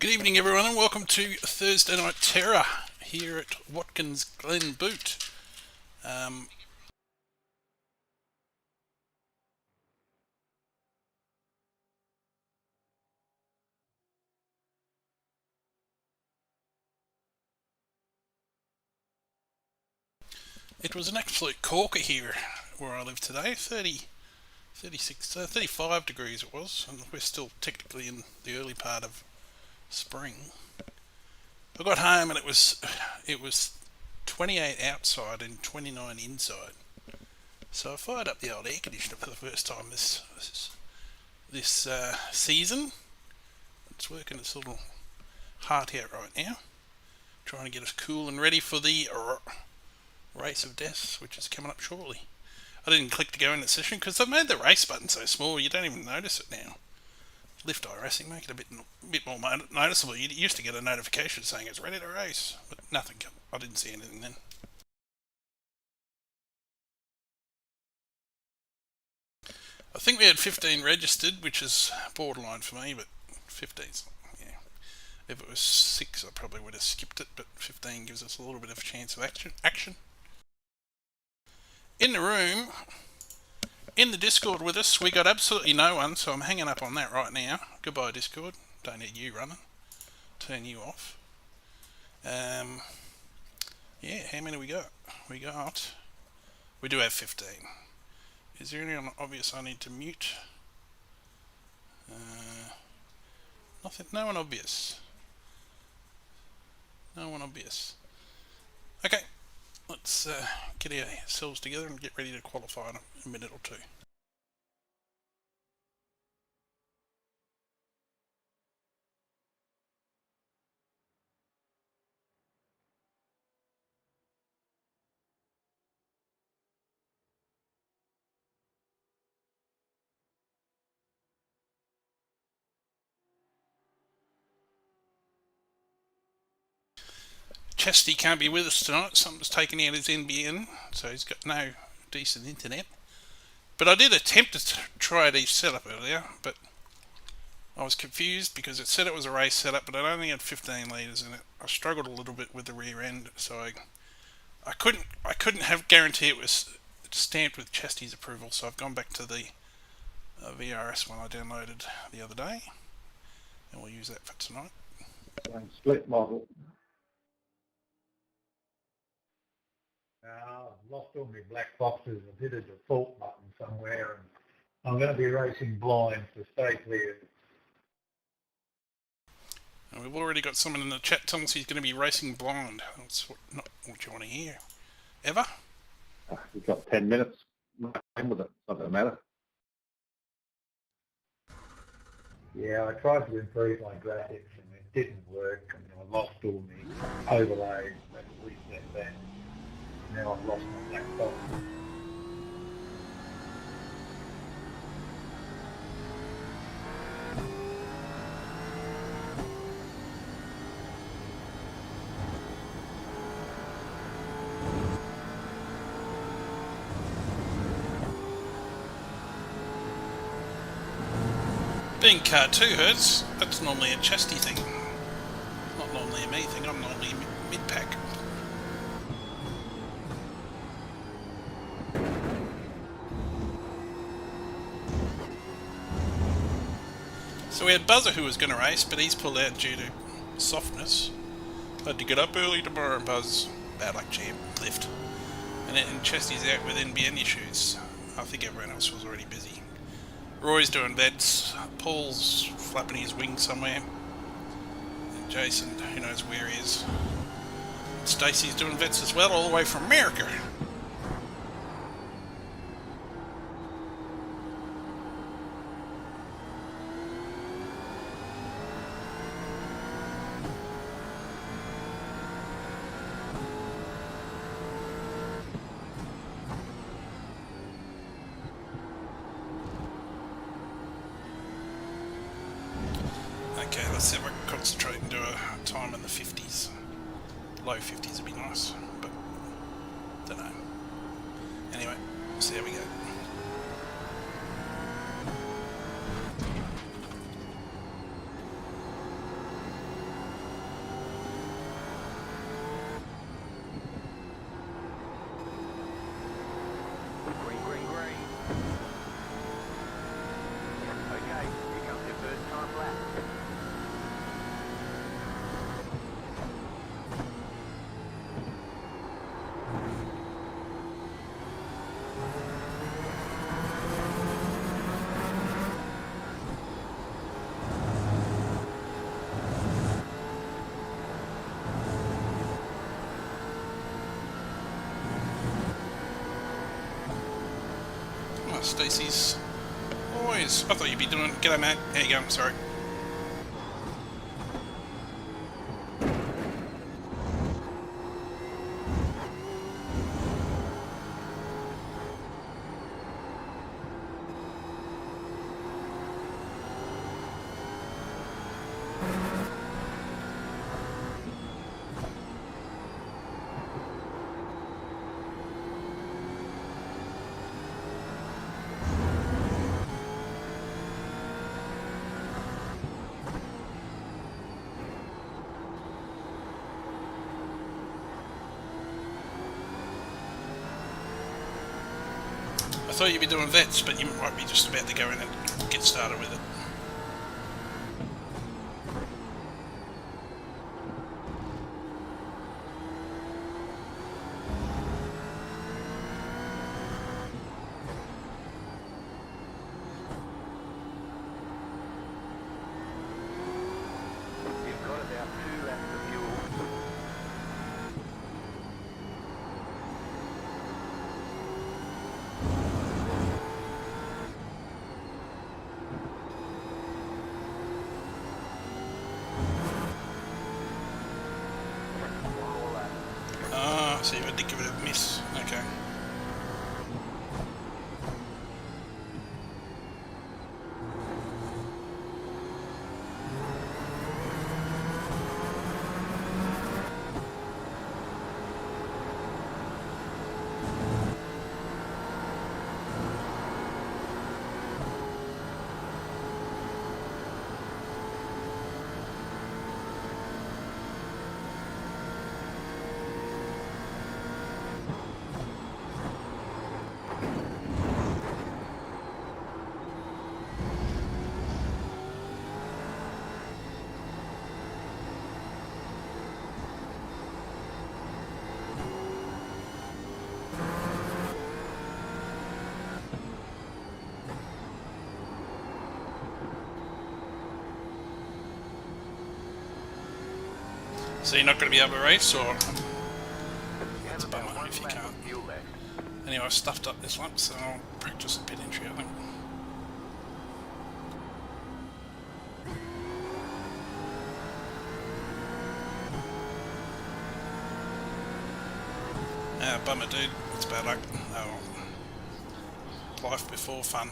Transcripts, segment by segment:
Good evening, everyone, and welcome to Thursday Night Terror here at Watkins Glen Boot. It was an absolute corker here where I live today. 35 degrees it was, and we're still technically in the early part of spring. I got home and it was 28 outside and 29 inside. So I fired up the old air conditioner for the first time this season. It's working its little heart out right now, trying to get us cool and ready for the race of death, which is coming up shortly. I didn't click to go in the session because I've made the race button so small you don't even notice it now. Lift iRacing, make it a bit more noticeable. You used to get a notification saying it's ready to race, but nothing. I didn't see anything then. I think we had 15 registered, which is borderline for me, but 15's, yeah. If it was 6, I probably would have skipped it, but 15 gives us a little bit of a chance of action. In the room, in the Discord with us, we got absolutely no one, so I'm hanging up on that right now. Goodbye, Discord. Don't need you running. Turn you off. Yeah, how many we got? We do have 15. Is there anyone obvious I need to mute? Nothing. No one obvious. Okay, let's get ourselves together and get ready to qualify in a minute or two. Chesty can't be with us tonight. Something's taken out his NBN, so he's got no decent internet. But I did attempt to try the setup earlier, but I was confused because it said it was a race setup, but it only had 15 litres in it. I struggled a little bit with the rear end, so I couldn't have guarantee it was stamped with Chesty's approval. So I've gone back to the VRS one I downloaded the other day, and we'll use that for tonight. Split model. I've lost all my black boxes. I did a default button somewhere, and I'm going to be racing blind, so stay clear. And we've already got someone in the chat telling us he's going to be racing blind. That's not what you want to hear. Ever? We've got 10 minutes. I'm with it. Not going to matter. Yeah, I tried to improve my graphics, and it didn't work, and I lost all my overlays. Let's reset that. Now I've lost my black box. Being car 2 hurts, that's normally a chesty thing. Not normally a me thing, I'm normally mid-pack. So we had Buzzer who was going to race, but he's pulled out due to softness. Had to get up early tomorrow, Buzz. Bad luck, champ. Lift. And Chesty's out with NBN issues. I think everyone else was already busy. Roy's doing vets. Paul's flapping his wings somewhere. And Jason, who knows where he is. Stacey's doing vets as well, all the way from America. Okay, let's see if I can concentrate and do a time in the 50s. Low 50s would be nice, but don't know. Anyway, see how we go. Stacey's boys. I thought you'd be doing... G'day, mate. How you going? Sorry. I thought you'd be doing vets, but you might be just about to go in and get started with it. You've got about 2 laps of fuel. Ah, so you had to give it a miss. Okay. So you're not going to be able to race, or... That's a bummer if you can't. Anyway, I stuffed up this lap, so I'll practice the pit entry, I think. Bummer, dude. It's bad luck. Oh, life before fun.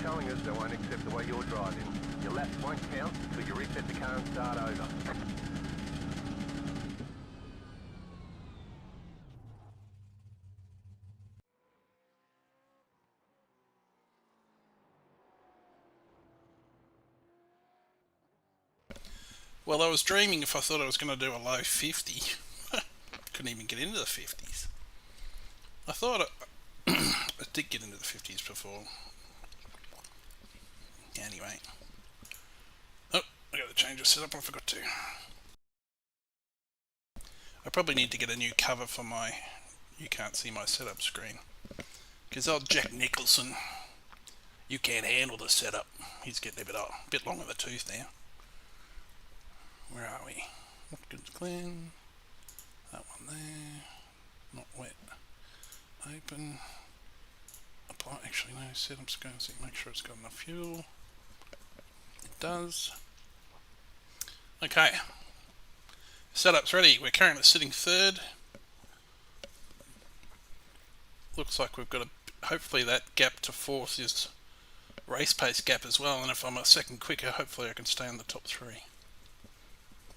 Telling us they won't accept the way you're driving. Your laps won't count until you reset the car and start over. Well, I was dreaming if I thought I was going to do a low 50. Couldn't even get into the 50s. I thought I did get into the 50s before. Anyway. Oh, I got to change the setup. I forgot to. I probably need to get a new cover for my... You can't see my setup screen. Because old Jack Nicholson, you can't handle the setup. He's getting a bit long in the tooth now. Where are we? Watkins, Glen. That one there. Not wet. Open. Apply. Actually, no. Setup's going to see. Make sure it's got enough fuel. It does. Okay. Setup's ready. We're currently sitting third. Looks like we've got a... Hopefully that gap to fourth is race pace gap as well. And if I'm a second quicker, hopefully I can stay in the top 3.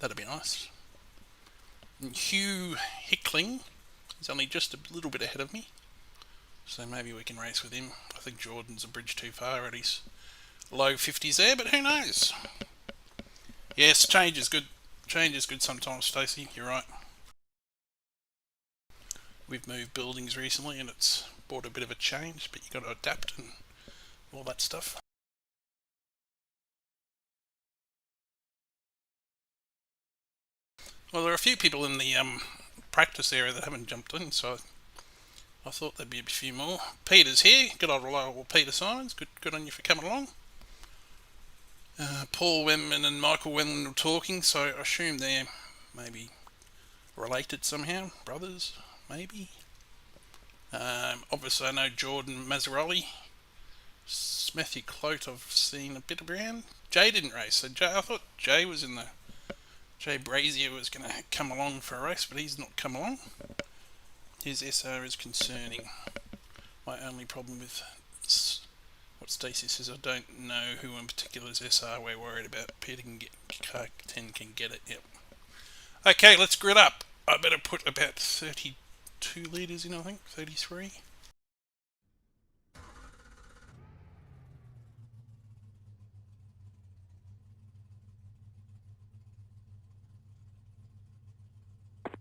That'd be nice. And Hugh Hickling is only just a little bit ahead of me, so maybe we can race with him. I think Jordan's a bridge too far at his low 50s there, but who knows? Yes, change is good. Change is good sometimes, Stacey. You're right. We've moved buildings recently, and it's brought a bit of a change, but you got to adapt and all that stuff. Well, there are a few people in the practice area that haven't jumped in, so I thought there'd be a few more. Peter's here. Good old reliable Peter Simons. Good on you for coming along. Paul Wemman and Michael Wemman were talking, so I assume they're maybe related somehow. Brothers, maybe. Obviously, I know Jordan Mazzaroli. Smithy Clote, I've seen a bit around. Jay didn't race, so I thought Jay was in the... Jay Brazier was going to come along for a race, but he's not come along. His SR is concerning. My only problem with what Stacey says, I don't know who in particular's SR we're worried about. Peter can get, car 10 can get it, yep. Okay, let's grid up. I better put about 32 litres in, I think, 33.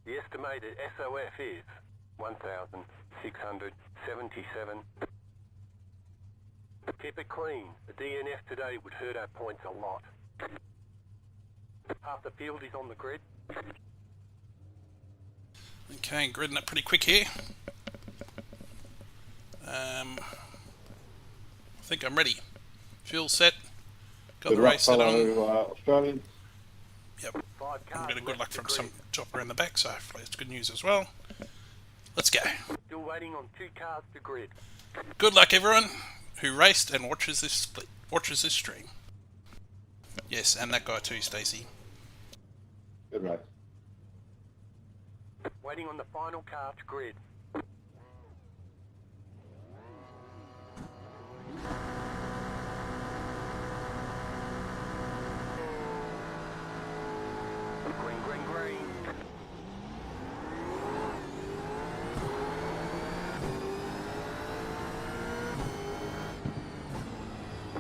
The estimated SOF is 1,677. Keep it clean. The DNF today would hurt our points a lot. Half the field is on the grid. Okay, gridding up pretty quick here. I think I'm ready. Fuel set. Got the race set on. Australian. Yep. I'm getting good luck from some chopper in the back, so hopefully it's good news as well. Let's go. Still waiting on 2 cars to grid. Good luck, everyone who raced and watches this stream. Yes, and that guy too, Stacey. Good race. Waiting on the final car to grid. Green, green, green.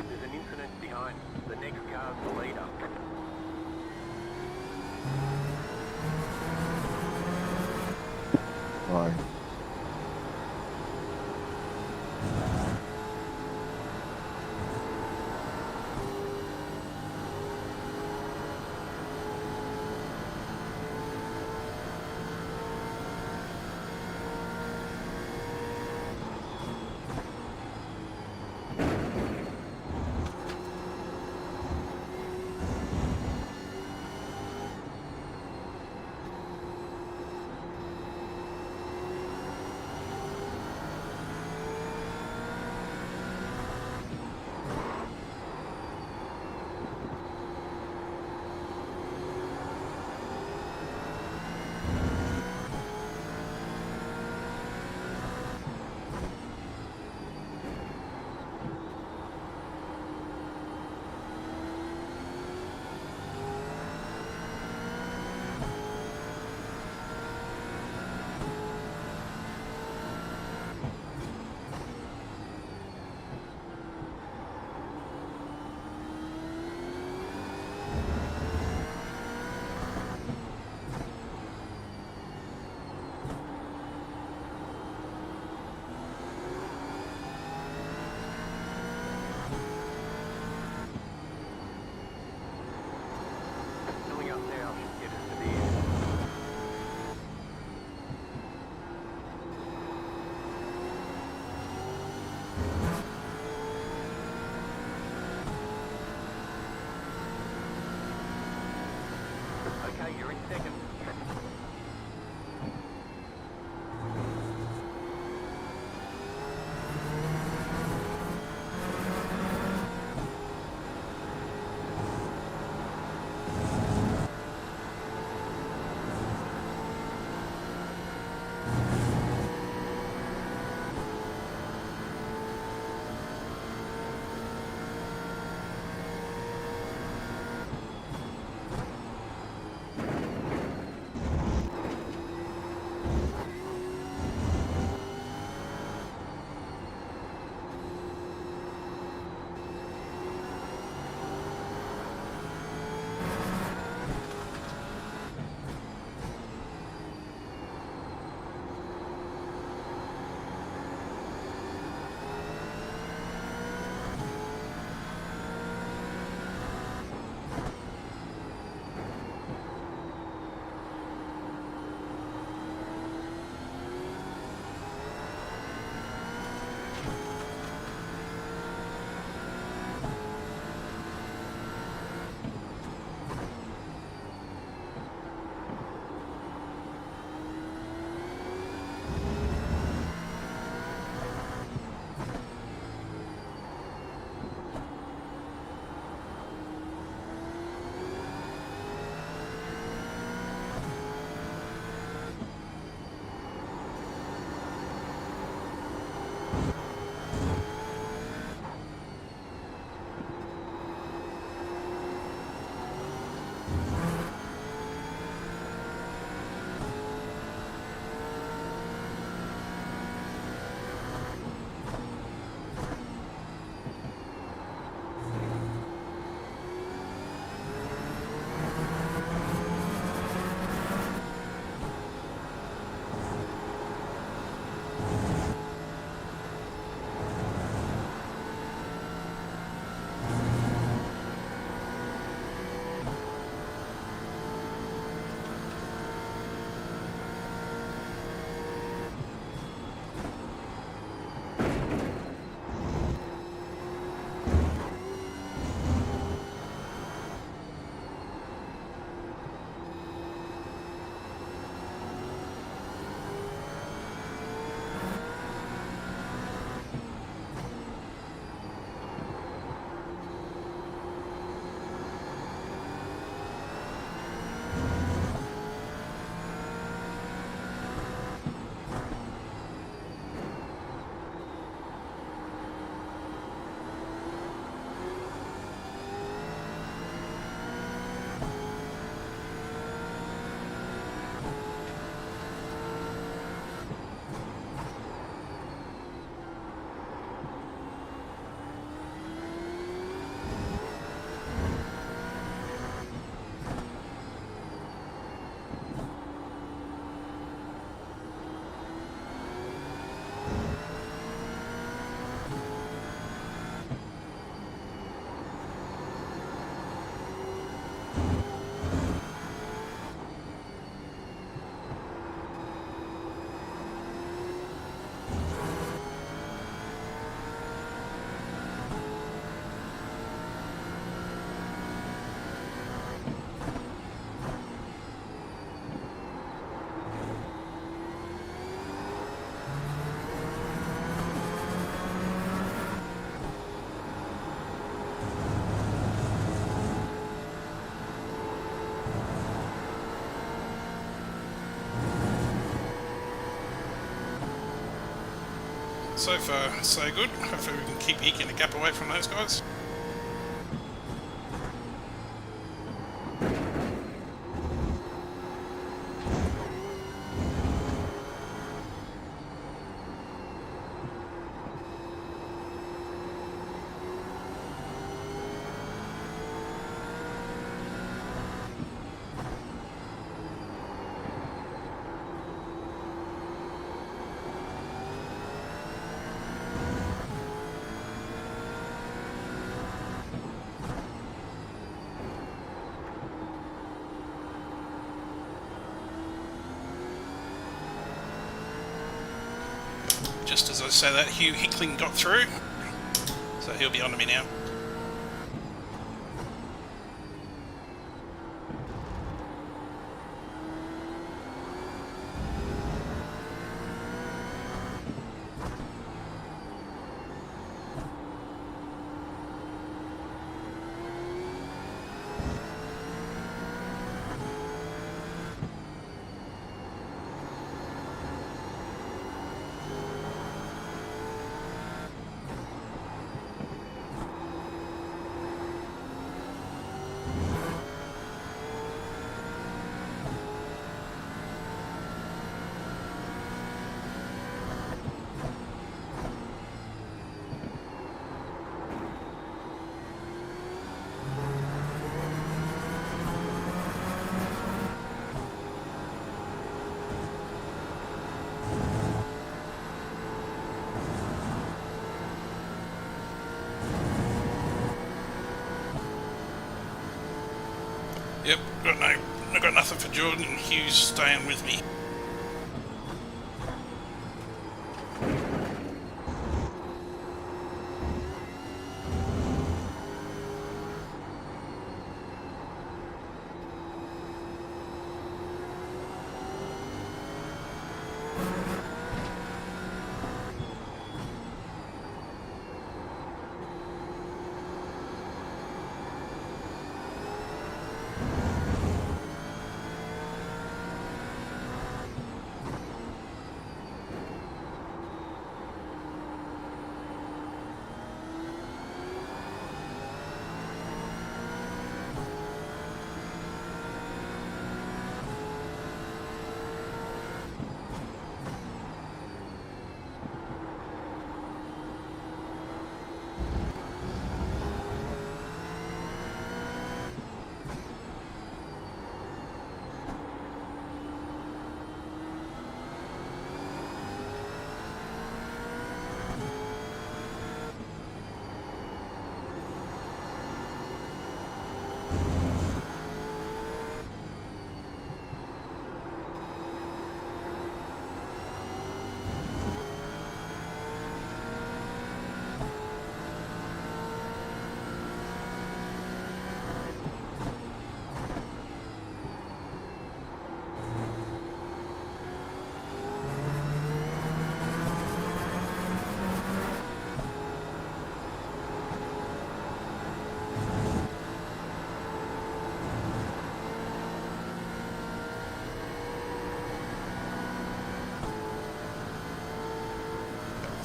There's an incident behind. The next car's the leader. Right. So far, so good. Hopefully we can keep eking a gap away from those guys. Just as I say that, Hugh Hickling got through, so he'll be on to me now. Yep, I've got nothing for Jordan, and Hugh's staying with me.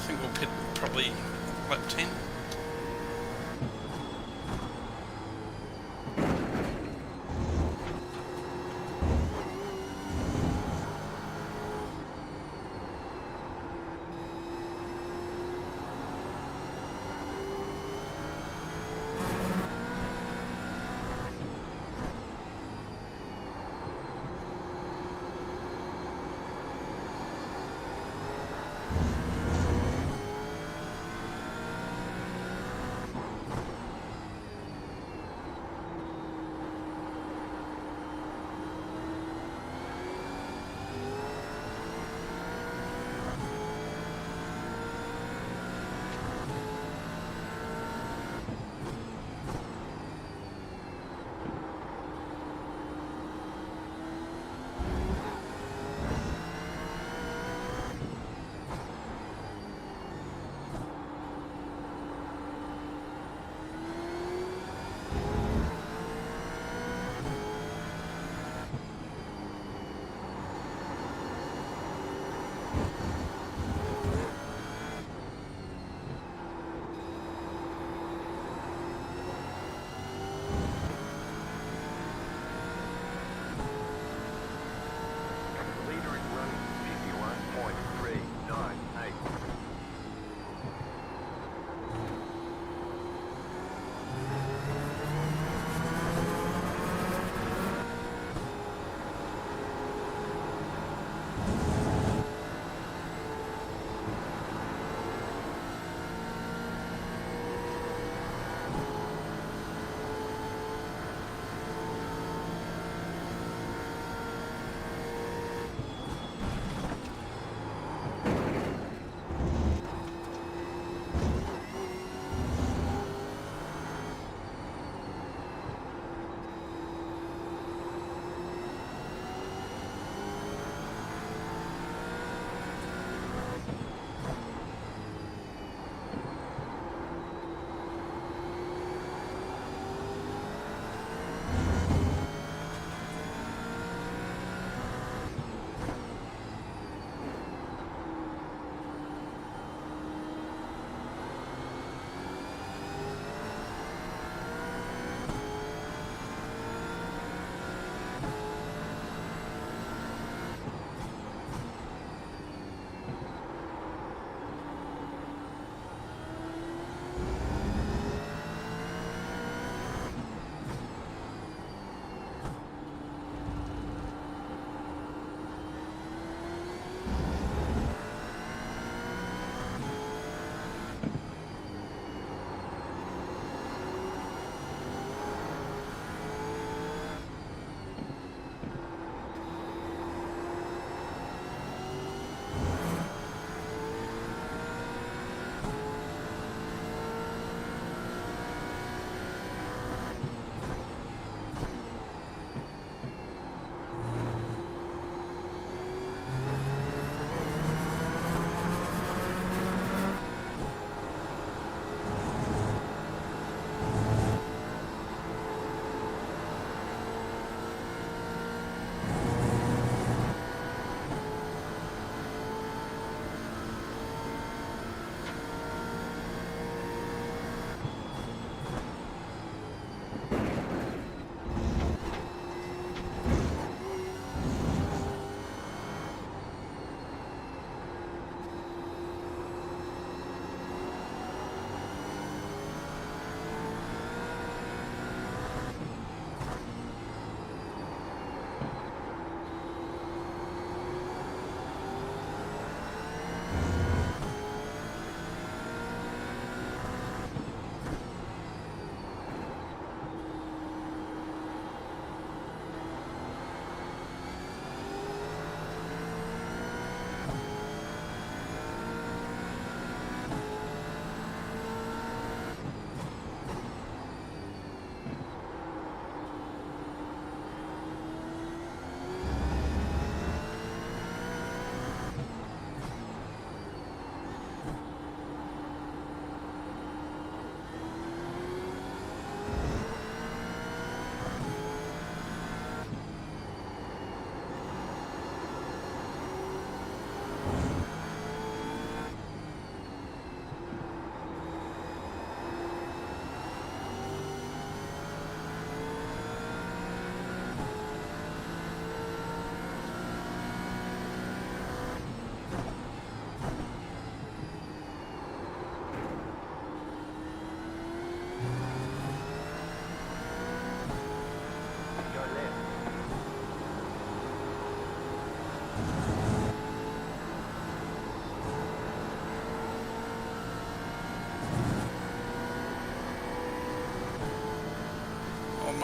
think we'll pit probably lap 10.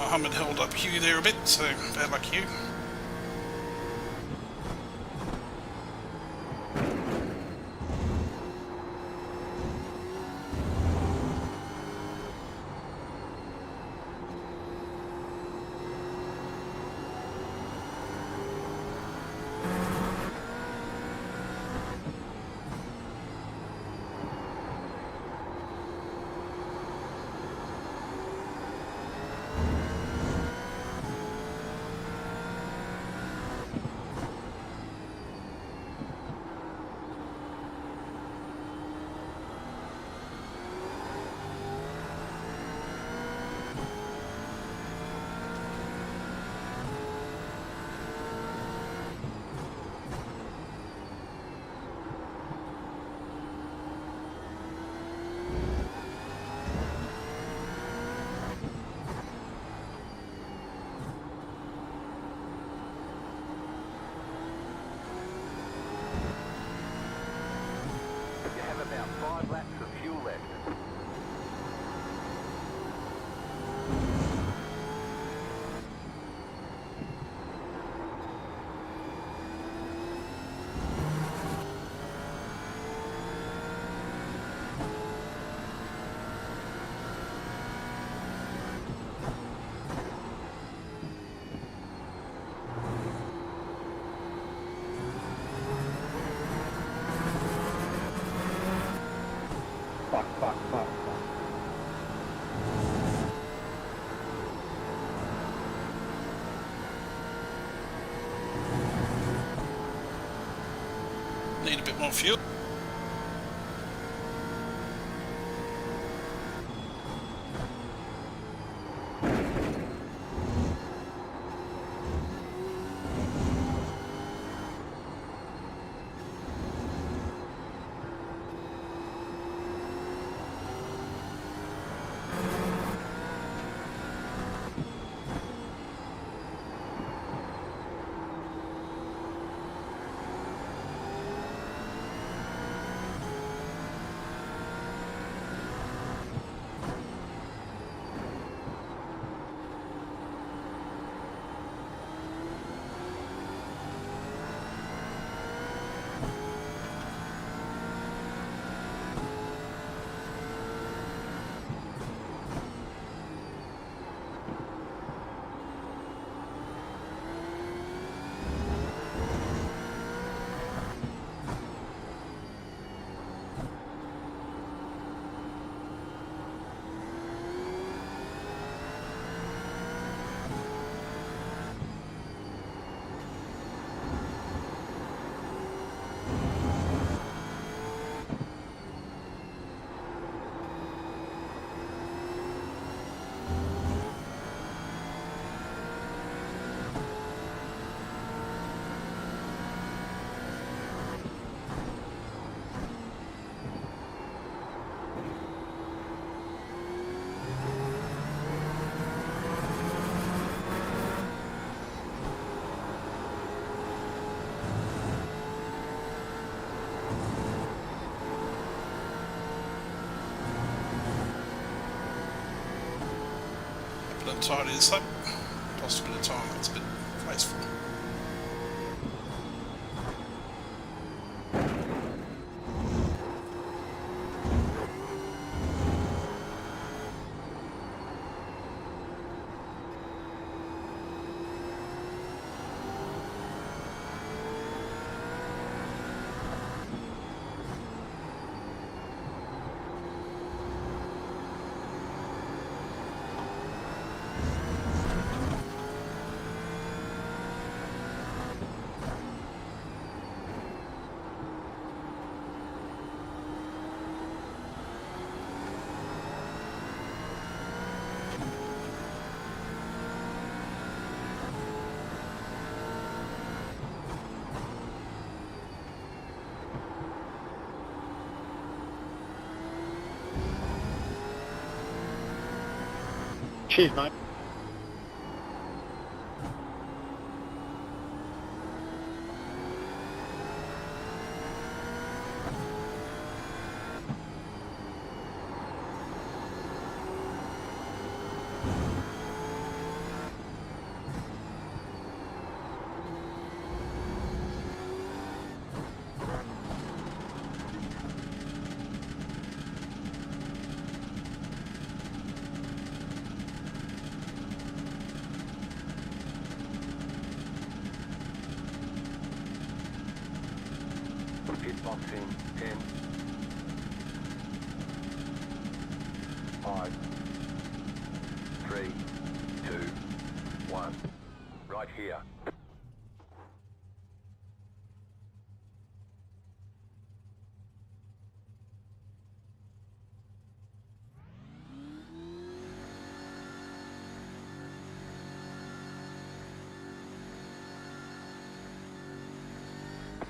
Mohammed held up Hugh there a bit, so bad luck, Hugh. You have about 5 laps of fuel left. Fuck. Need a bit more fuel. Side of this lap. Lost a bit of time, it's a bit wasteful. Cheers, mate. Pit box in 10, 5, 3, 2, 1. Right here.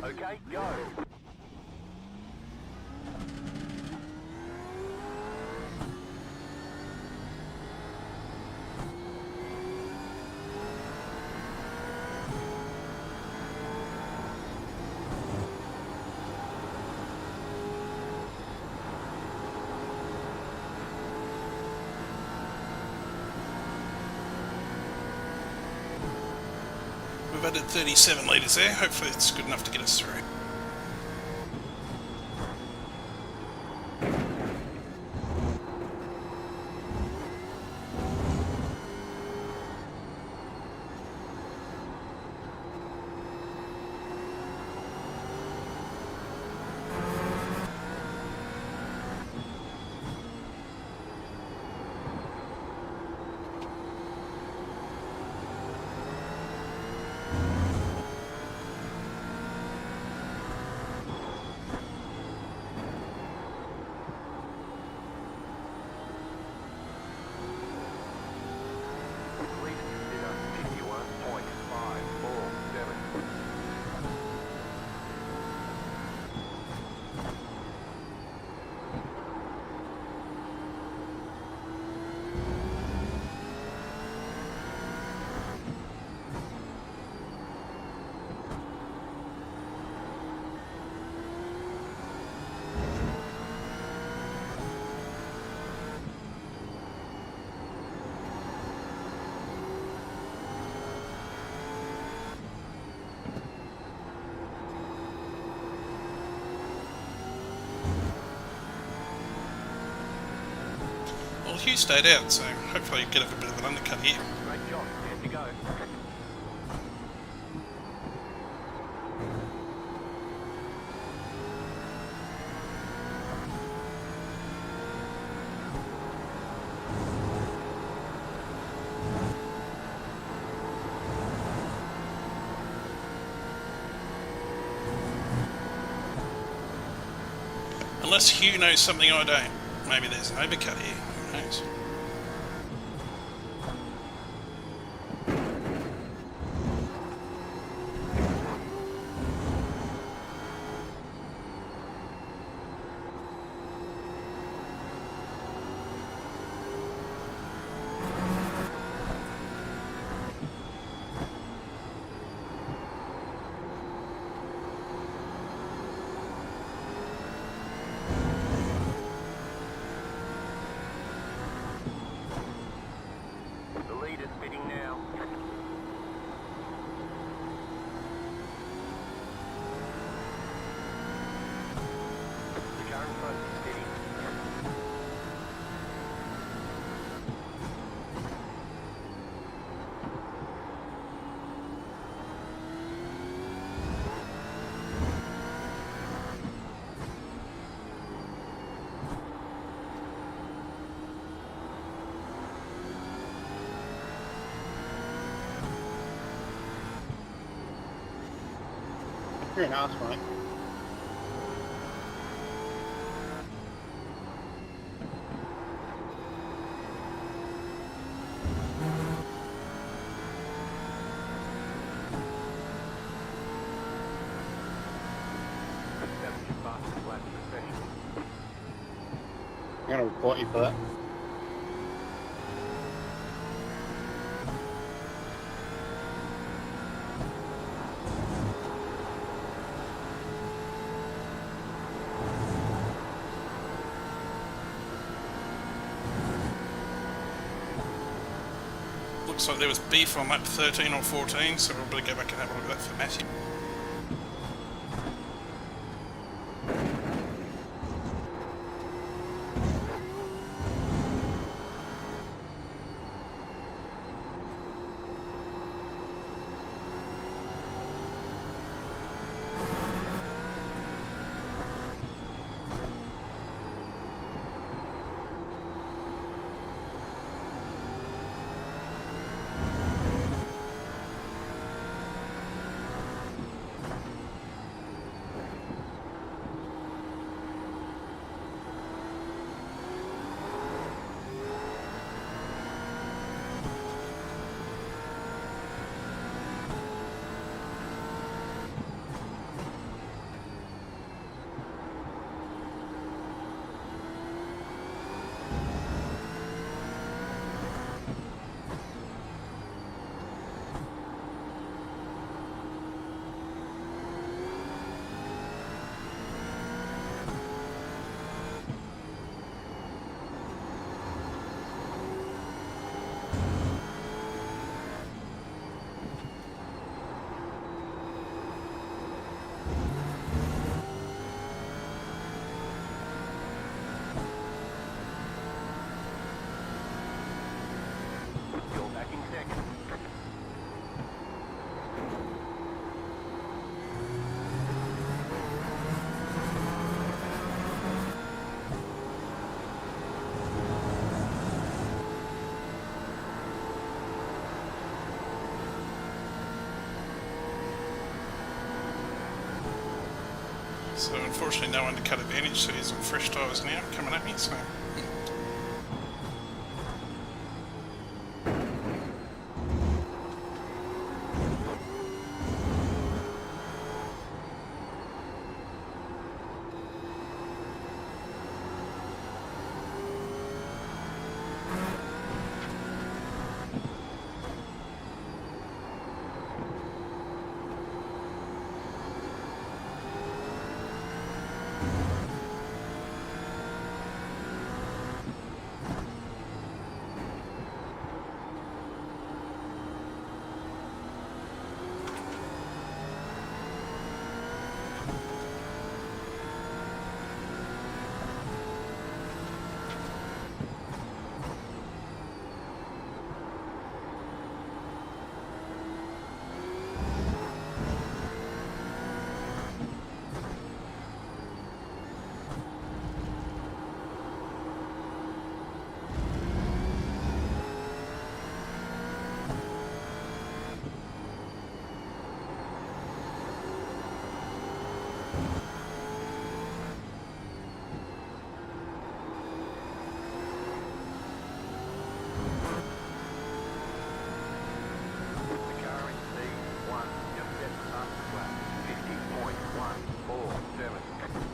Okay, go. We've added 37 litres there. Hopefully it's good enough to get us through. Well, Hugh stayed out, so hopefully get a bit of an undercut here. Great job. Here to go. Unless Hugh knows something I don't. Maybe there's an overcut here. Who knows? The lead is spinning now. The car in front is steady. Very nice, mate. That's your fastest lap of the session. I'm going to report you for that. Looks like there was beef on lap 13 or 14, so we'll better go back and have a look at that for Matthew. So unfortunately no undercut advantage, so he's on fresh tyres now coming at me, so... The car in C1, just set the fastest lap. 50.147.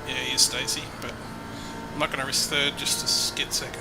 Yeah, he is Stacey, but I'm not going to risk third just to get second.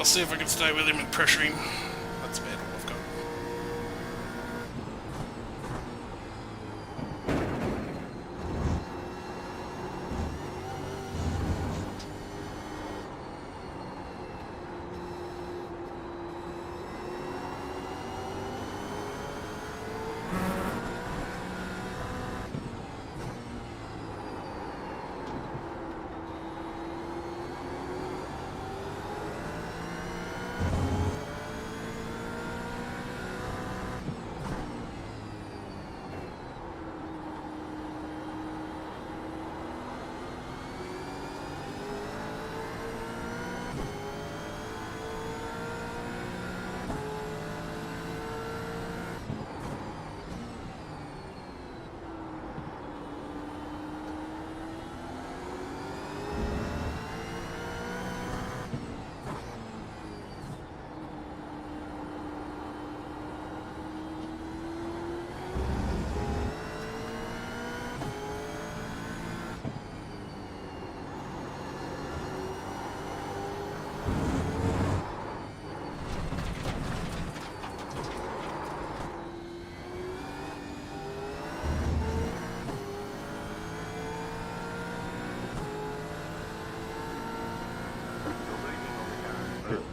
I'll see if I can stay with him and pressure him. That's about all I've got.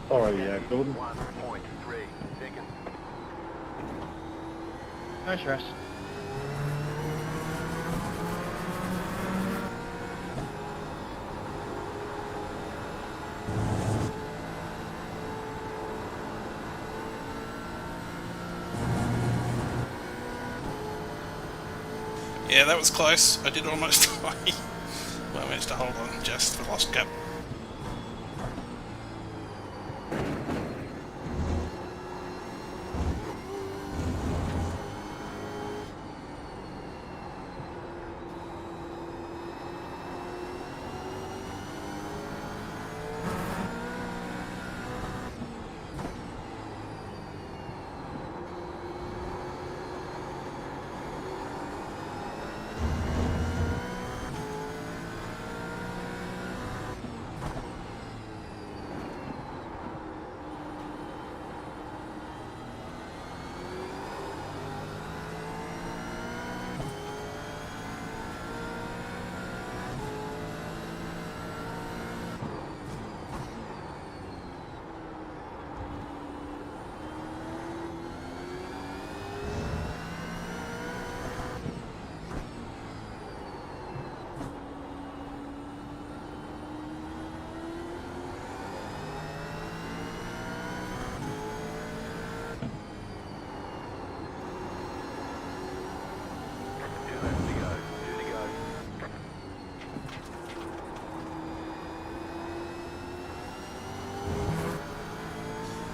Sorry, Gordon. 1.3 seconds. No stress. Yeah, that was close. I did almost die. Well, I managed to hold on just for lost gap.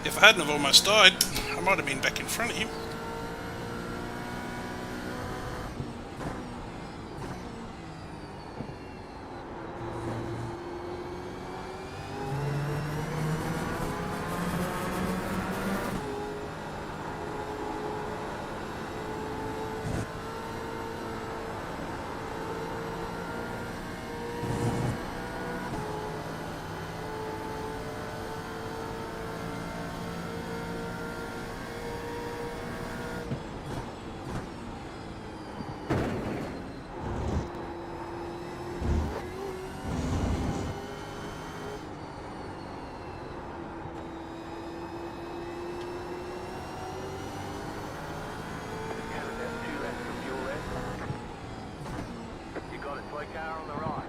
If I hadn't have almost died, I might have been back in front of him. Car on the right.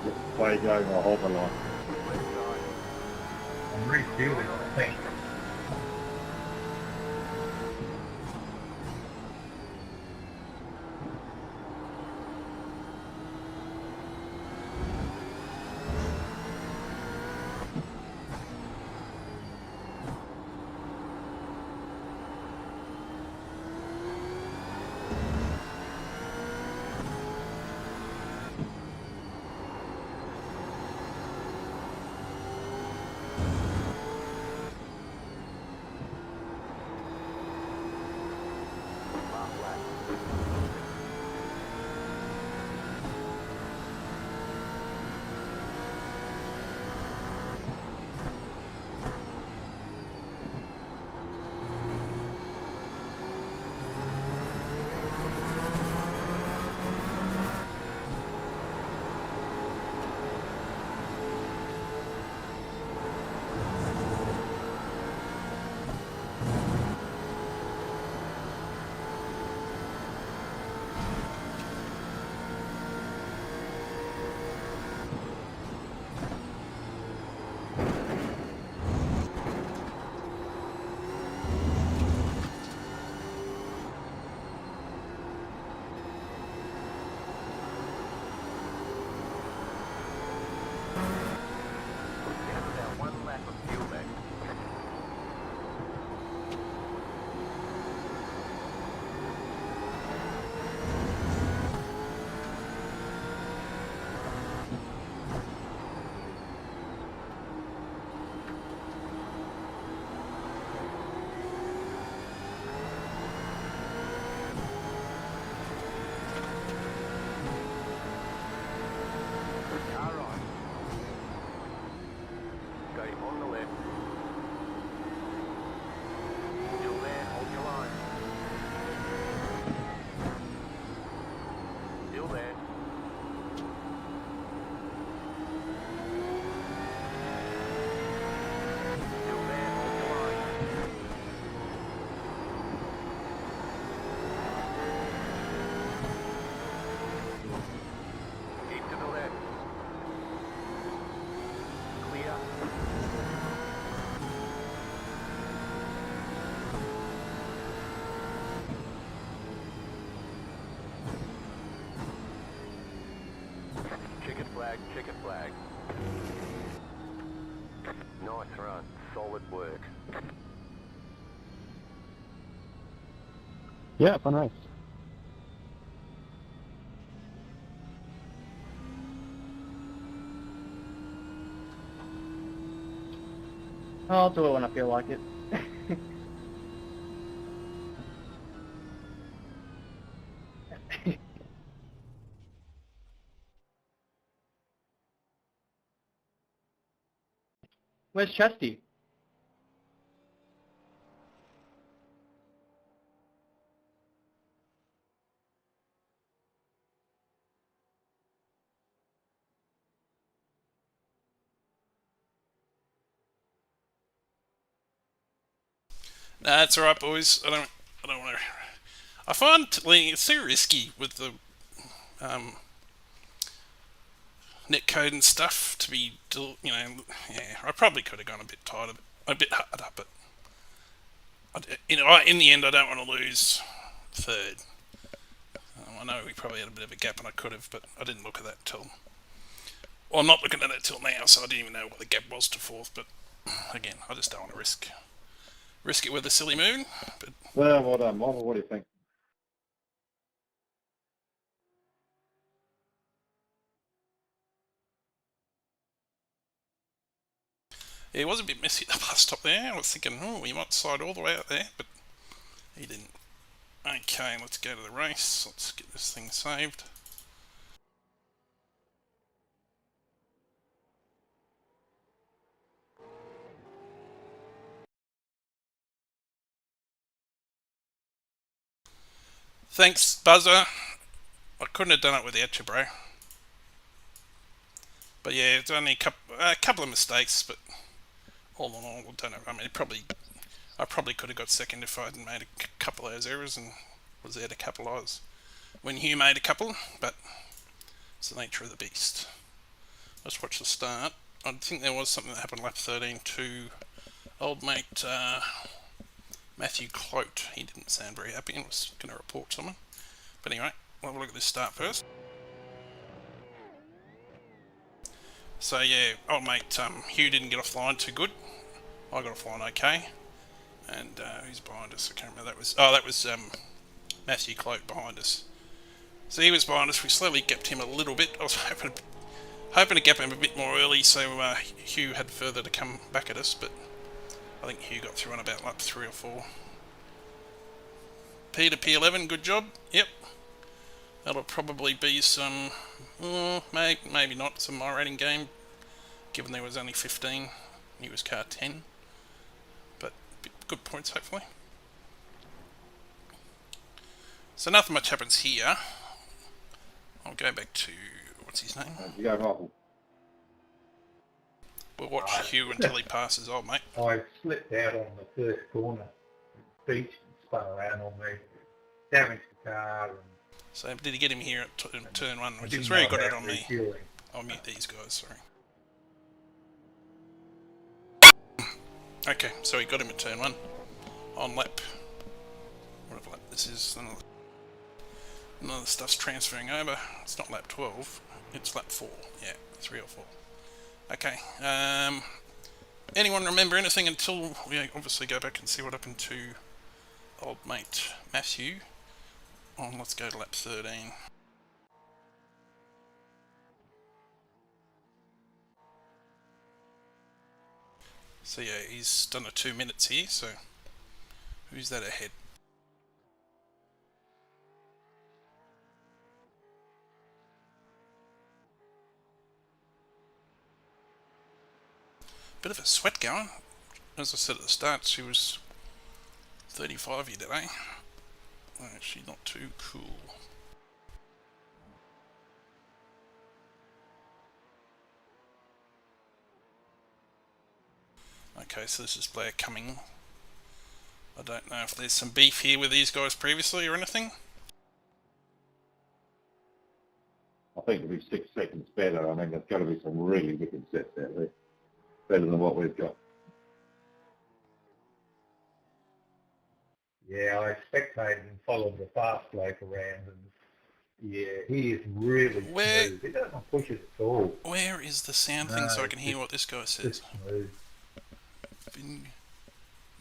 Just play going a whole lot. Left side. I'm refueling, I think. flag, checkered flag. Nice run. Solid work. Yeah, fun race. I'll do it when I feel like it. Where's Chesty? Nah, it's alright, boys. I don't want to. I find it's too risky with the net code and stuff to be, yeah. I probably could have gone a bit tighter, a bit harder, but in the end, I don't want to lose third. I know we probably had a bit of a gap, and I could have, but I didn't look at that till. Well, I'm not looking at it till now, so I didn't even know what the gap was to fourth. But again, I just don't want to risk it with a silly moon. But Well, well done, Michael. What do you think? yeah, it was a bit messy at the bus stop there. I was thinking, oh, he might slide all the way out there, but he didn't. Okay, let's go to the race. Let's get this thing saved. Thanks, Buzzer. I couldn't have done it without you, bro. But yeah, it's only a couple of mistakes, but all in all, I don't know. I mean, I probably could have got second if I hadn't made a couple of those errors and was there to capitalise when Hugh made a couple, but it's the nature of the beast. Let's watch the start. I think there was something that happened lap 13 to old mate Matthew Clote. He didn't sound very happy and was going to report someone. But anyway, we'll have a look at this start first. So yeah, old mate Hugh didn't get off the line too good. I got off the line okay. And who's behind us? I can't remember. That was Matthew Clote behind us. So he was behind us. We slowly gapped him a little bit. I was hoping to gap him a bit more early, so Hugh had further to come back at us. But I think Hugh got through on about lap 3 or 4. P to P11, good job. Yep. That'll probably be some, maybe not, some my rating game, given there was only 15. He was car 10. But good points, hopefully. So nothing much happens here. I'll go back to, what's his name? You go, Michael. We'll watch Hugh until he passes old mate. I slipped out on the first corner, beach and spun around on me, damaged the car. And So did he get him here at turn 1, which didn't is very know good at about on me. refueling. I'll mute these guys, sorry. Okay, so he got him at turn 1 on lap, whatever lap this is. None of the stuff's transferring over. It's not lap 12, it's lap 4. Yeah, 3 or 4. Okay, anyone remember anything until we obviously go back and see what happened to old mate Matthew? Let's go to lap 13. So yeah, he's done a 2 minutes here, so who's that ahead? Bit of a sweat going. As I said at the start, she was 35 here today. Actually not too cool. Okay, so this is Blair Cumming. I don't know if there's some beef here with these guys previously or anything. I think it'll be 6 seconds better. I mean, there's got to be some really wicked sets out there. Better than what we've got. Yeah, I spectated and followed the fast bloke around, and Yeah, he is really Where- smooth. He doesn't push it at all. Where is the sound thing No, so I can it's hear what this guy says? just smooth.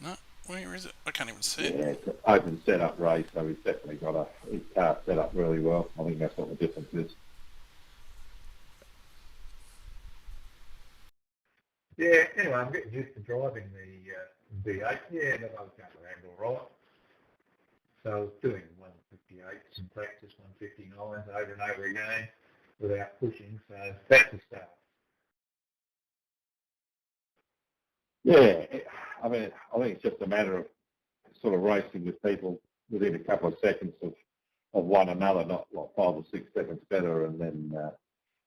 No, where is it? I can't even see Yeah, it. it's an open setup race, so he's definitely got his car set up really well. I think that's what the difference is. Yeah, anyway, I'm getting used to driving the V8. Yeah, but I was going around all right. So I was doing 158s in practice, 159s over and over again without pushing, so that's the start. Yeah, I mean, I think it's just a matter of sort of racing with people within a couple of seconds of one another, not like 5 or 6 seconds better, and then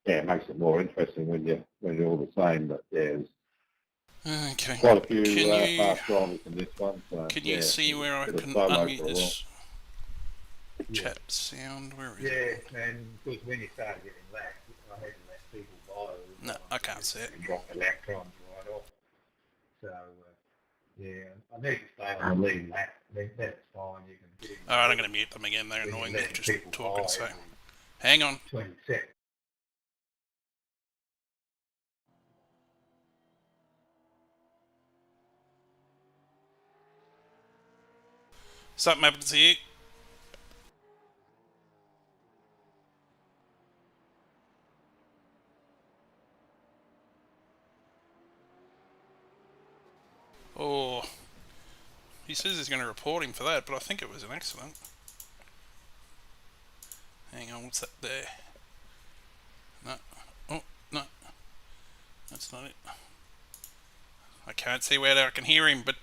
yeah, it makes it more interesting when you're all the same. But yeah, there's Okay. quite a few Can you fast drivers in this one. So, can yeah, you see where I bit of can solo unmute for a while. this Yeah. chat sound? Where is it? Yeah, and because when you started getting lapped, I had to let people by. No, I can't see it. And drop the lap times right off. So, yeah, I need to stay on the lead lap. That's fine. You can get in. Alright, I'm going to mute them again. They're when you're annoying me letting just people talking. by So, every hang on. 20 seconds. Something happens here. Oh, he says he's going to report him for that, but I think it was an accident. Hang on, what's that there? No. Oh, no. That's not it. I can't see where I can hear him, but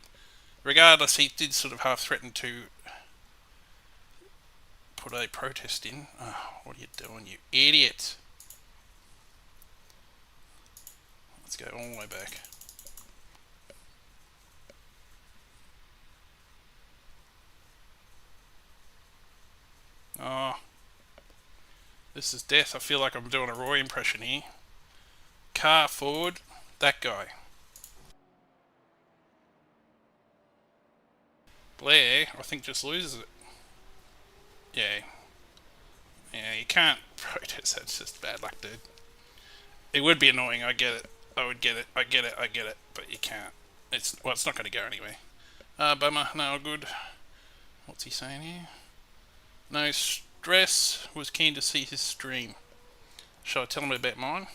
regardless, he did sort of half threaten to put a protest in. Oh, what are you doing, you idiot? Let's go all the way back. Oh, this is death. I feel like I'm doing a Roy impression here. Car forward, that guy. Blair, I think, just loses it. Yeah. Yeah, you can't protest. That's just bad luck, dude. It would be annoying. I get it. I would get it. I get it. I get it. But you can't. It's not going to go anyway. Bummer. No good. What's he saying here? No stress. Was keen to see his stream. Shall I tell him about mine?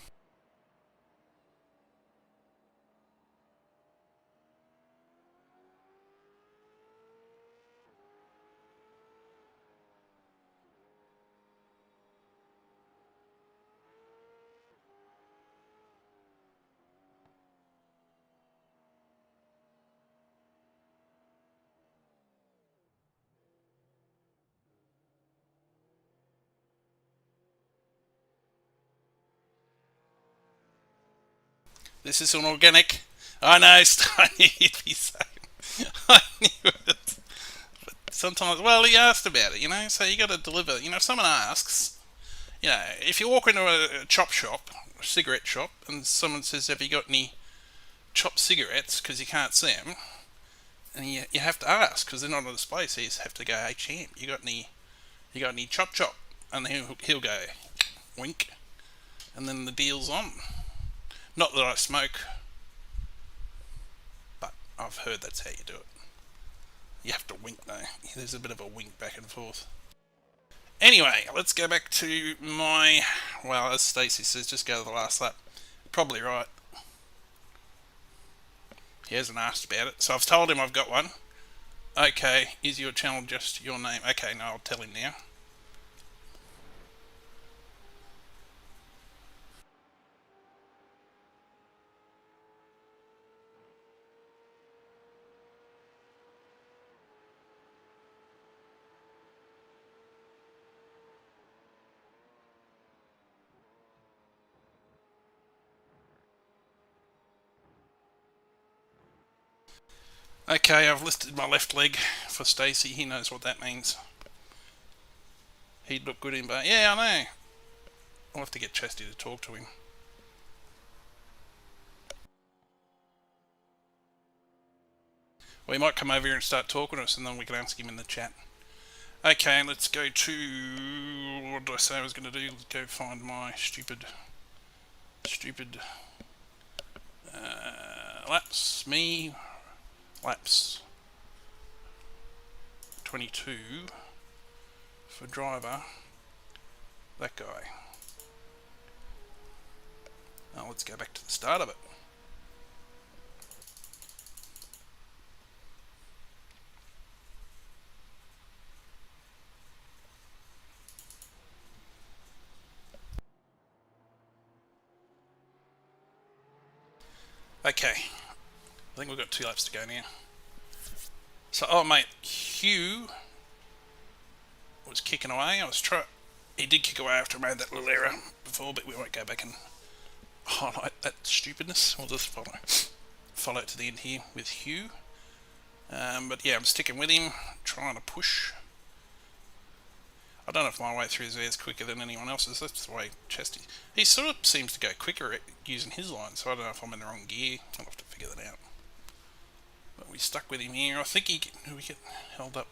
This is an organic. I know. I knew you'd be saying. I knew it. But sometimes, well, he asked about it, so you got to deliver. If someone asks, if you walk into a chop shop, a cigarette shop, and someone says, "Have you got any chopped cigarettes?" because you can't see them, and you have to ask because they're not on display. So you just have to go, "Hey champ, you got any chop?" And he'll go, wink, and then the deal's on. Not that I smoke, but I've heard that's how you do it. You have to wink though. There's a bit of a wink back and forth. Anyway, let's go back to my, well, as Stacey says, just go to the last lap. Probably right. He hasn't asked about it, so I've told him I've got one. Okay, is your channel just your name? Okay, no, I'll tell him now. Okay, I've listed my left leg for Stacey. He knows what that means. He'd look good in, but yeah, I know. I'll have to get Chesty to talk to him. Well, he might come over here and start talking to us, and then we can ask him in the chat. Okay, let's go to... What did I say I was going to do? Let's go find my stupid laps. Laps 22 for driver. That guy. Now let's go back to the start of it. Okay, I think we've got 2 laps to go now. So, oh mate, Hugh was kicking away. He did kick away after I made that little error before, but we won't go back and highlight that stupidness. We'll just follow it to the end here with Hugh. But yeah, I'm sticking with him, trying to push. I don't know if my way through there is quicker than anyone else's. That's the way Chesty... He sort of seems to go quicker at using his line, so I don't know if I'm in the wrong gear. I'll have to figure that out. But we stuck with him here. I think we get held up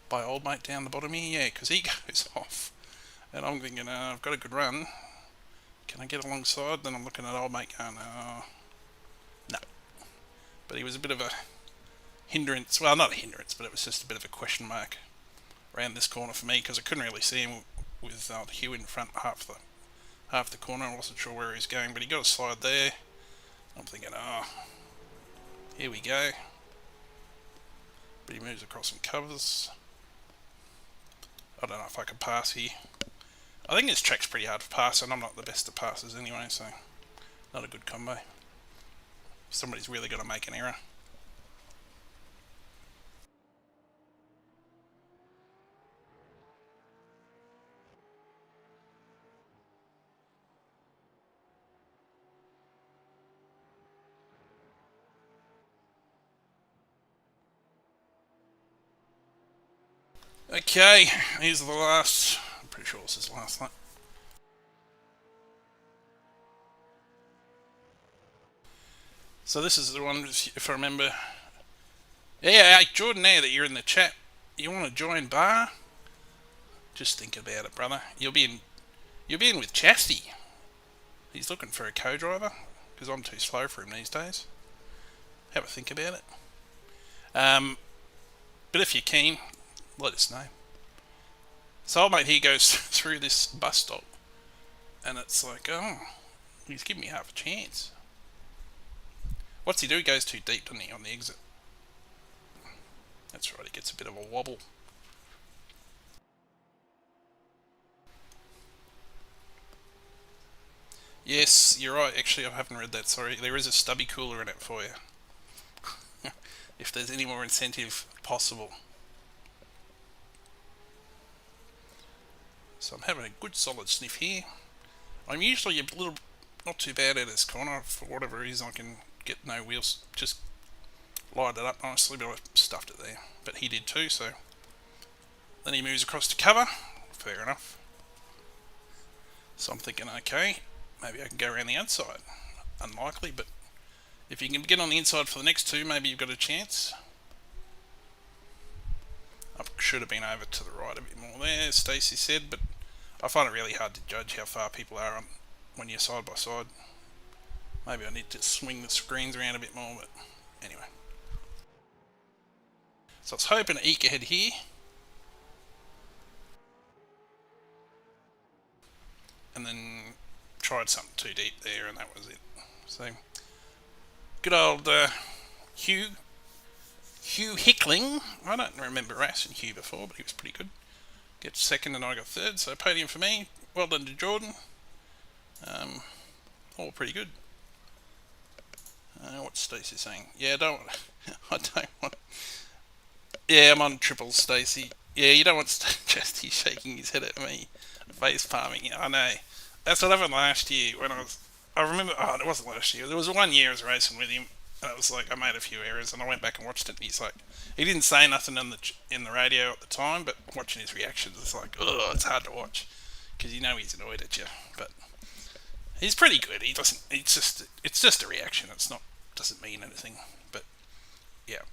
by old mate down the bottom here. Yeah, because he goes off. And I'm thinking, I've got a good run. Can I get alongside? Then I'm looking at old mate going, no. But he was a bit of a hindrance. Well, not a hindrance, but it was just a bit of a question mark around this corner for me, because I couldn't really see him with Hugh in front half the corner. I wasn't sure where he was going, but he got a slide there. I'm thinking, here we go. But he moves across some covers. I don't know if I can pass here. I think this track's pretty hard to pass, and I'm not the best of passers anyway, so not a good combo. Somebody's really got to make an error. Okay, here's the last. I'm pretty sure this is the last lap. So this is the one, if I remember. Yeah, hey, Jordan, now that you're in the chat, you want to join bar? Just think about it, brother. You'll be in with Chasty. He's looking for a co-driver because I'm too slow for him these days. Have a think about it. But if you're keen, let us know. So old mate here goes through this bus stop, and it's like, oh, he's giving me half a chance. What's he do? He goes too deep, doesn't he, on the exit? That's right, he gets a bit of a wobble. Yes, you're right. Actually, I haven't read that, sorry. There is a stubby cooler in it for you. If there's any more incentive possible. So I'm having a good solid sniff here. I'm usually a little not too bad at this corner. For whatever reason, I can get no wheels, just light it up nicely, but I stuffed it there. But he did too, so then he moves across to cover. Fair enough. So I'm thinking, okay, maybe I can go around the outside. Unlikely, but if you can get on the inside for the next two, maybe you've got a chance. I should have been over to the right a bit more there, Stacey said, but I find it really hard to judge how far people are on when you're side by side. Maybe I need to swing the screens around a bit more, but anyway. So I was hoping to eke ahead here. And then tried something too deep there, and that was it. So, good old Hugh Hickling. I don't remember racing Hugh before, but he was pretty good. Gets second and I got third, so podium for me. Well done to Jordan. All pretty good. What's Stacey saying? Yeah, I don't want... Yeah, I'm on triple, Stacey. Yeah, you don't want Chesty shaking his head at me. Face palming. I know. That's what happened last year when I remember... Oh, it wasn't last year. There was 1 year I was racing with him. And it was like, I made a few errors, and I went back and watched it, and he's like... He didn't say nothing in the radio at the time, but watching his reactions, it's like, oh, it's hard to watch. Because you know he's annoyed at you. But he's pretty good. He doesn't... It's just a reaction. It's not... Doesn't mean anything. But, yeah.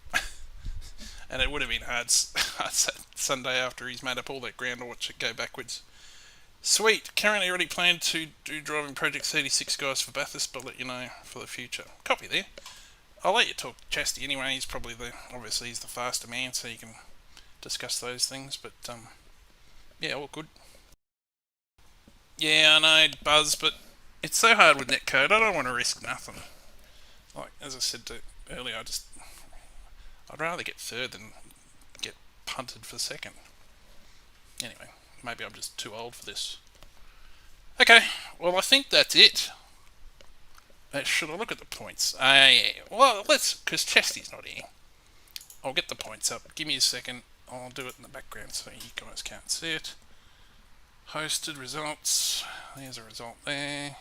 And it would have been hard Sunday after he's made up all that ground to watch it go backwards. Sweet. Currently already planned to do driving Project 36 guys for Bathurst, but I'll let you know for the future. Copy there. I'll let you talk to Chasty anyway. He's probably obviously he's the faster man, so you can discuss those things. But yeah, all good. Yeah, I know, Buzz, but it's so hard with netcode. I don't want to risk nothing. Like as I said earlier, I'd rather get third than get punted for second. Anyway, maybe I'm just too old for this. Okay, well I think that's it. Should I look at the points? Yeah. Well, because Chesty's not here. I'll get the points up. Give me a second. I'll do it in the background so you guys can't see it. Hosted results. There's a result there.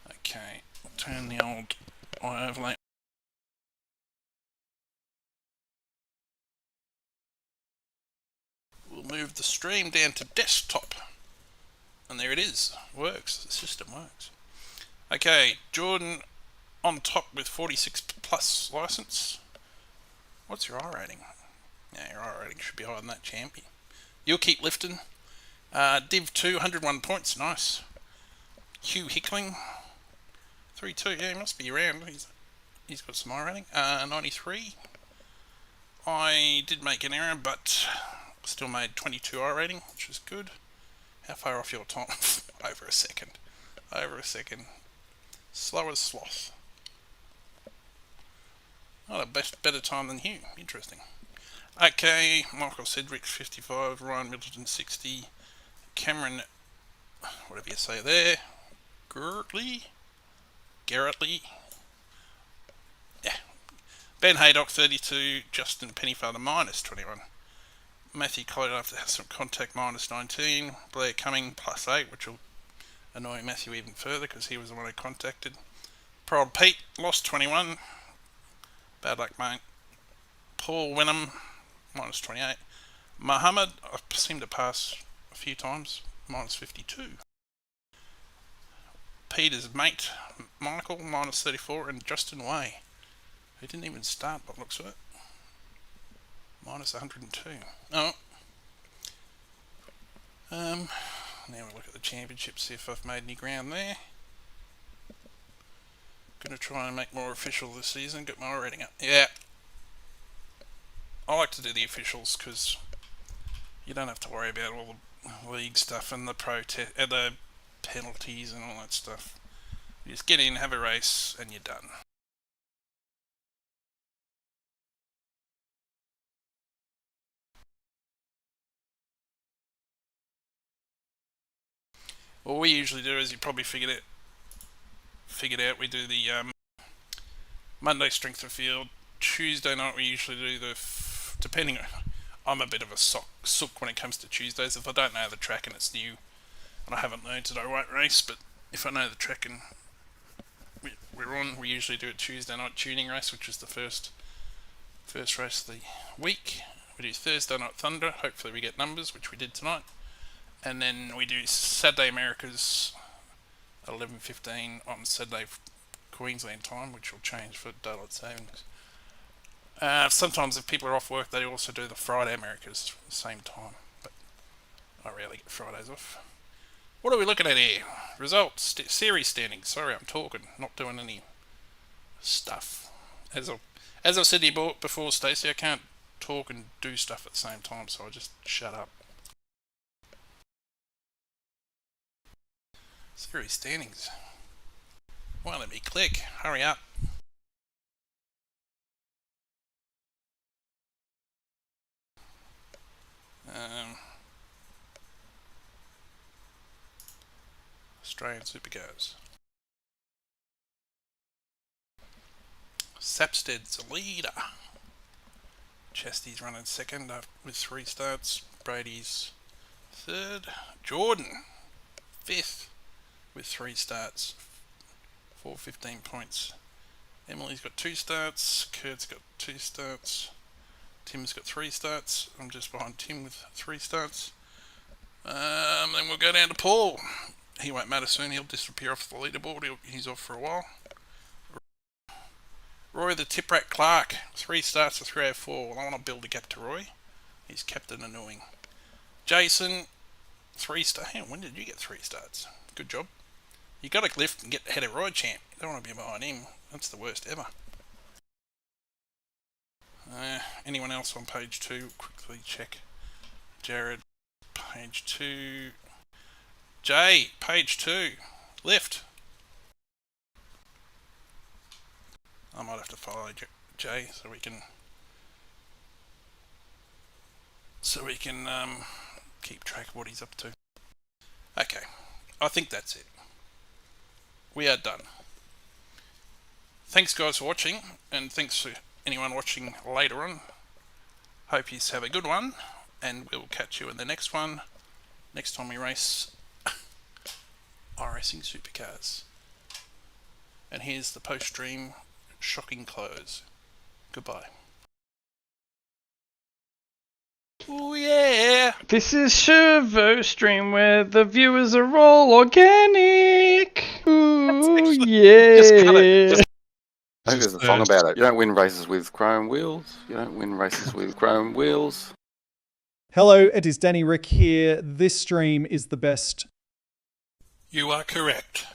Okay, I'll turn the old eye overlay. We'll move the stream down to desktop. And there it is. Works. The system works. Okay, Jordan on top with 46 plus license. What's your I rating? Yeah, your I rating should be higher than that, champion. You'll keep lifting. Div 2, 101 points, nice. Hugh Hickling, 3-2, yeah, he must be around. He's got some I rating. 93. I did make an error, but still made 22 I rating, which is good. How far off your time? Over a second. Over a second. Slow as sloth. Not a better time than Hugh. Interesting. Okay, Michael Cedric 55, Ryan Middleton 60, Cameron, whatever you say there, Gertley, yeah. Ben Haydock 32, Justin Pennyfather minus 21, Matthew Cloyd after has some contact minus 19, Blair Cumming plus 8, which will annoy Matthew even further because he was the one who contacted. Prod Pete lost 21, bad luck mate. Paul Wenham minus 28. Muhammad, I seem to pass a few times, minus 52. Peter's mate, Michael, minus 34, and Justin Way, who didn't even start by the looks of it, minus 102. Oh. Now we'll look at the championship, see if I've made any ground there. Gonna try and make more official this season, get my rating up. Yeah. I like to do the officials because you don't have to worry about all the league stuff and the the penalties and all that stuff. You just get in, have a race, and you're done. What we usually do is you probably figured out we do the Monday strength of field. Tuesday night we usually do the depending on, I'm a bit of a sook when it comes to Tuesdays. If I don't know the track and it's new and I haven't learned it, I won't race, but if I know the track and we're on, we usually do a Tuesday night tuning race, which is the first race of the week. We do Thursday night Thunder, hopefully we get numbers, which we did tonight, and then we do Saturday Americas at 11:15 on Saturday Queensland time, which will change for daylight savings. Sometimes if people are off work, they also do the Friday Americas at the same time, but I rarely get Fridays off. What are we looking at here? Results, series standings. Sorry, I'm talking, not doing any stuff. As I've said to you before, Stacey, I can't talk and do stuff at the same time, so I just shut up. Series standings. Why let me click? Hurry up. Australian Supercars. Sapstead's a leader. Chesty's running second with 3 starts. Brady's third. Jordan, 5th with 3 starts. 415 points. Emily's got 2 starts. Kurt's got 2 starts. Tim's got 3 starts. I'm just behind Tim with 3 starts. Then we'll go down to Paul. He won't matter soon. He'll disappear off the leaderboard. He's off for a while. Roy the Tiprat Clark, 3 starts to 304. Well, I want to build a gap to Roy. He's Captain Annoying. Jason, 3 star. Hang on, when did you get 3 starts? Good job. You got to lift and get ahead of Roy Champ. You don't want to be behind him. That's the worst ever. Anyone else on page 2? Quickly check. Jared, page 2. Jay, page 2. Lift. I might have to follow Jay so we can keep track of what he's up to. Okay, I think that's it. We are done. Thanks guys for watching, and thanks for anyone watching later on. Hope you have a good one, and we'll catch you in the next one. Next time we race iRacing Supercars. And here's the post-stream shocking close. Goodbye. Oh yeah! This is Servo Stream where the viewers are all organic. Ooh, yeah. Just cut it. I think there's a song about it. You don't win races with chrome wheels. You don't win races with chrome wheels. Hello, it is Danny Rick here. This stream is the best. You are correct.